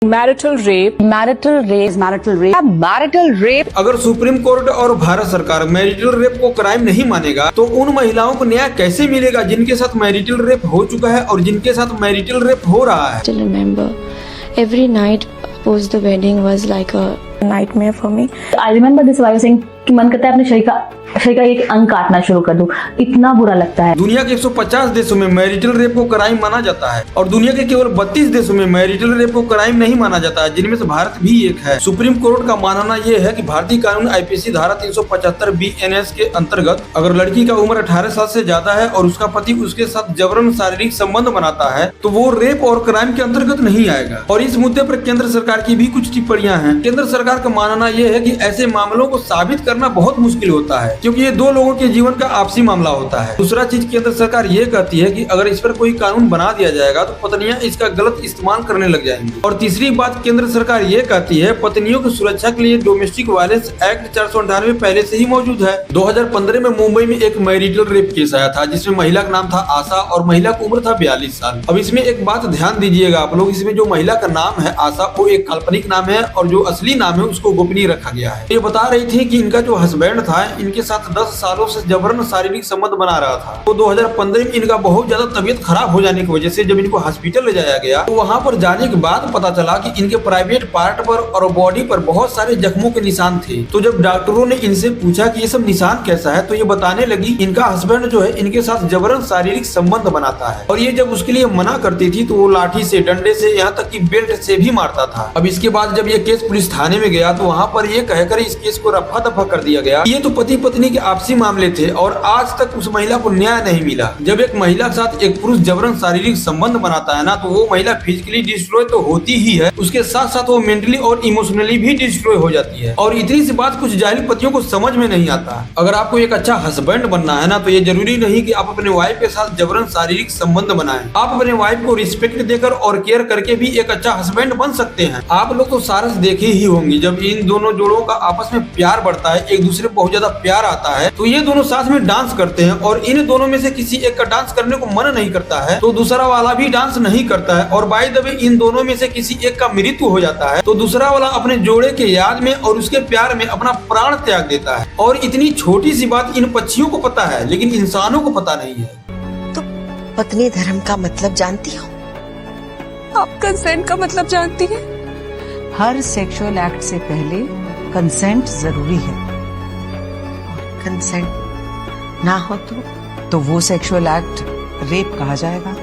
Marital rape अगर supreme court और भारत सरकार मैरिटल रेप को क्राइम नहीं मानेगा तो उन महिलाओं को न्याय कैसे मिलेगा जिनके साथ मैरिटल रेप हो चुका है और जिनके साथ मैरिटल रेप हो रहा है। Still remember, every night post the wedding was like a nightmare for me. I remember this while saying कि मन करता है अपने शरीर का एक अंग काटना शुरू कर दूं, इतना बुरा लगता है। दुनिया के 150 देशों में मैरिटल रेप को क्राइम माना जाता है और दुनिया के केवल 32 देशों में मैरिटल रेप को क्राइम नहीं माना जाता है, जिनमें से भारत भी एक है। सुप्रीम कोर्ट का मानना यह है कि भारतीय कानून IPC धारा 375 BNS के अंतर्गत अगर लड़की का उम्र 18 साल से ज्यादा है और उसका पति उसके साथ जबरन शारीरिक संबंध बनाता है तो वो रेप और क्राइम के अंतर्गत नहीं आएगा। और इस मुद्दे पर केंद्र सरकार की भी कुछ टिप्पणियां हैं। केंद्र सरकार का मानना यह है कि ऐसे मामलों को साबित करना बहुत मुश्किल होता है क्योंकि ये दो लोगों के जीवन का आपसी मामला होता है। दूसरा चीज केंद्र सरकार ये कहती है कि अगर इस पर कोई कानून बना दिया जाएगा तो पत्नियां इसका गलत इस्तेमाल करने लग जाएंगी। और तीसरी बात केंद्र सरकार ये कहती है पत्नियों की सुरक्षा के लिए डोमेस्टिक वायलेंस एक्ट 498 पहले से ही मौजूद है। 2015 में मुंबई में एक मैरिटल रेप केस आया था जिसमें महिला का नाम था आशा और महिला की उम्र था 42 साल। अब इसमें एक बात ध्यान दीजिएगा आप लोग, इसमें जो महिला का नाम है आशा वो एक काल्पनिक नाम है और जो असली नाम है उसको गोपनीय रखा गया है। ये बता रही थी कि इनका जो हस्बैंड था इनके साथ 10 सालों से जबरन शारीरिक संबंध बना रहा था। तो 2015 में इनका बहुत ज्यादा तबीयत खराब हो जाने की वजह से जब इनको हॉस्पिटल ले जाया गया तो वहां पर जाने के बाद पता चला कि इनके प्राइवेट पार्ट पर और बॉडी पर बहुत सारे जख्मों के निशान थे। तो जब डॉक्टरों ने इनसे पूछा कि ये सब निशान कैसा है तो ये बताने लगी इनका हस्बैंड जो है इनके साथ जबरन शारीरिक संबंध बनाता है और ये जब उसके लिए मना करती थी तो वो लाठी से, डंडे से, यहाँ तक कि बेल्ट से भी मारता था। अब इसके बाद जब ये केस पुलिस थाने में गया तो वहाँ पर ये कहकर इस केस को रफा दफा कर दिया गया। ये तो पति पत्नी के आपसी मामले थे और आज तक उस महिला को न्याय नहीं मिला। जब एक महिला के साथ एक पुरुष जबरन शारीरिक संबंध बनाता है ना तो वो महिला फिजिकली डिस्ट्रॉय तो होती ही है, उसके साथ साथ वो मेंटली और इमोशनली भी डिस्ट्रॉय हो जाती है। और इतनी सी बात कुछ जाहिल पतियों को समझ में नहीं आता। अगर आपको एक अच्छा हस्बैंड बनना है ना तो ये जरूरी नहीं कि आप अपने वाइफ के साथ जबरन शारीरिक संबंध बनाएं। आप अपने वाइफ को रिस्पेक्ट देकर और केयर करके भी एक अच्छा हस्बैंड बन सकते हैं। आप लोग तो सारस देखे ही होंगे जब इन दोनों जोड़ों का आपस में प्यार बढ़ता है, एक दूसरे बहुत ज्यादा प्यार आता है तो ये दोनों साथ में डांस करते हैं और इन दोनों में से किसी एक का डांस करने को मन नहीं करता है तो दूसरा वाला भी डांस नहीं करता है और बाय द वे इन दोनों में से किसी एक का मृत्यु हो जाता है तो दूसरा वाला अपने जोड़े के याद में और उसके प्यार में अपना प्राण त्याग देता है। और इतनी छोटी सी बात इन पक्षियों को पता है लेकिन इंसानों को पता नहीं है। तो पत्नी धर्म का मतलब जानती हो? आप कंसेंट का मतलब जानती है? हर सेक्सुअल एक्ट से पहले कंसेंट जरूरी है। कंसेंट ना हो तो वो सेक्सुअल एक्ट रेप कहा जाएगा।